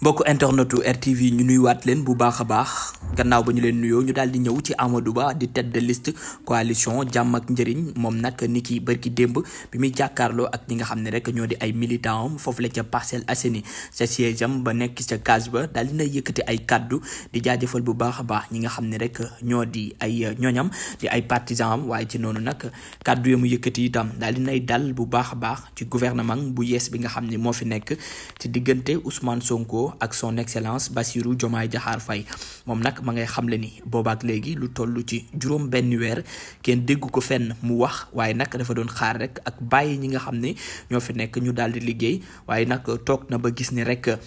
bokk internetu RTV ñu nuyuwaat leen bu baax a baax gannaaw ba ñu leen nuyoo ñu daal di ñëw ci Amadou Ba di tête de liste coalition jàmm ak njëriñ moom nag ni ki bërki démb bi muy jàkkaarloo ak ñi nga xam ne rek ñoo di ay militant am foofu la ca Parcelles Assainies sa siège am ba nekk ca case ba daal dina yëkkati ay kaddu di jaajëfal bu baax a baax ñi nga xam ne rek ñoo di ay ñooñam di ay partisans am waaye ci noonu nag kaddu yi mu yëkkati itam daal dinay dal bu baax a baax ci gouvernement bu yees bi nga xam ne moo fi nekk ci diggante Ousmane Sonko ak son excellence Bassirou Diomaye Diakhar Faye moom nag ma ngay xamle ni boobaak léegi lu toll ci juróom benn weer kenn déggu ko fenn mu wax waaye nag dafa doon xaar rek ak bàyyi ñi nga xam ne ñoo fi nekk ñu daal di liggéey waaye nag toog na ba gis ni rek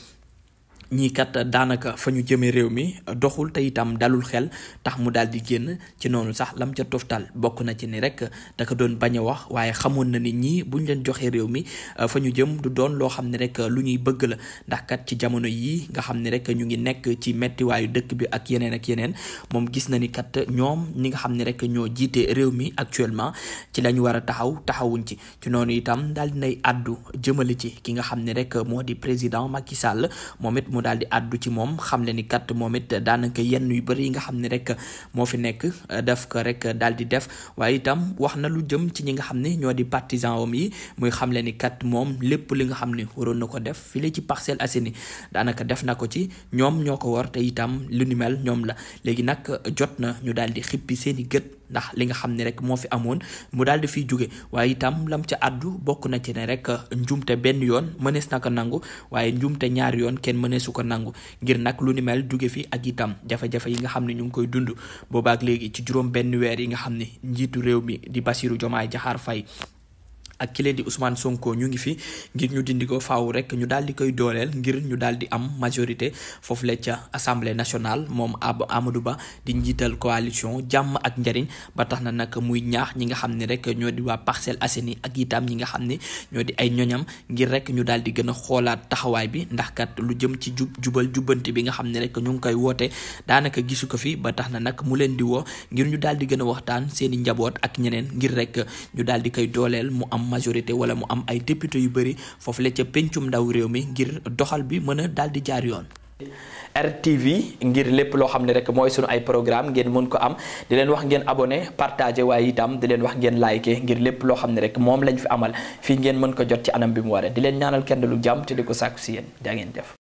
ñii kat daanaka fa ñu jëmee réew mi doxul te itam dalul xel tax mu daal di génn ci noonu sax lam ca toftal bokk na ci ni rek da ko doon bañ a wax waaye xamoon na ni ñii buñ leen joxee réew mi fa ñu jëm du doon loo xam ne rek lu ñuy bëgg la ndax kat ci jamono yii nga xam ne rek ñu ngi nekk ci mettiwaayu dëkk bi ak yeneen moom gis na ni kat ñoom ñi nga xam ne rek ñoo jiite réew mi actuellement ci la ñu war a taxawuñ ci noonu itam daal dinay àddu jëmale ci ki nga xam ne rek moo di président Macky Sall moom it daal di àddu ci moom xam le ni kat moom it daanaka yenn yu bëri yi nga xam ne rek moo fi nekk def ko rek daal di def waaye itam wax na lu jëm ci ñi nga xam ne ñoo di partisan am yi muy xam le ni kat moom lépp li nga xam ne waroon na ko def fii la ci Parcelles Assainies daanaka def na ko ci ñoom ñoo ko war te itam lu ni mel ñoom la léegi nag jot na ñu daal di xippi seeni gët ndax li nga xam ne rek moo fi amoon mu daal di fiy jóge waaye itam lam ca àddu bokk na ci ne rek njumte benn yoon mënees na ko nangu waaye njumte ñaari yoon kenn mëneesu ko nangu ngir nag lu ni mel jóge fi ak itam jafe-jafe yi nga xam ne ñu ngi koy dund boobaak léegi ci juróom benn weer yi nga xam ne njiitu réew mi di Bassirou Diomaye Diakhar Faye ak ki leen di Ousmane Sonko ñu ngi fi ngir ñu dindi ko faaw rek ñu daal di koy dooleel ngir ñu daal di am majorité foofu la ca assemblée nationale moom Amadou Ba di njiital coalition jàmm ak njariñ ba tax na nag muy ñaax ñi nga xam ne rek ñoo di waa Parcelles Assainies ak itam ñi nga xam ne ñoo di ay ñoñam ngir rek ñu daal di gën a xoolaat taxawaay bi ndax kat lu jëm ci jubal jubbanti bi nga xam ne rek ñu ngi koy woote daanaka gisu ko fi ba tax na nag mu leen di woo ngir ñu daal di gën a waxtaan seeni njaboot ak ñeneen ngir rek ñu daal di koy dooleel mu am majorité wala mu am ay député yu bëri foofu la ca pencum ndaw réew mi ngir doxal bi mën a daal di jaar yoon. RTV ngir lépp loo xam ne rek mooy sunu ay programme ngeen mën ko am di leen wax ngeen abonné partagé waaye itam di leen wax ngeen liké ngir lépp loo xam ne rek moom lañ fi amal fii ngeen mën ko jot ci anam bi mu waree di leen ñaanal kenn lu jàmm te di ko sàkku si yéen jaa ngeen def.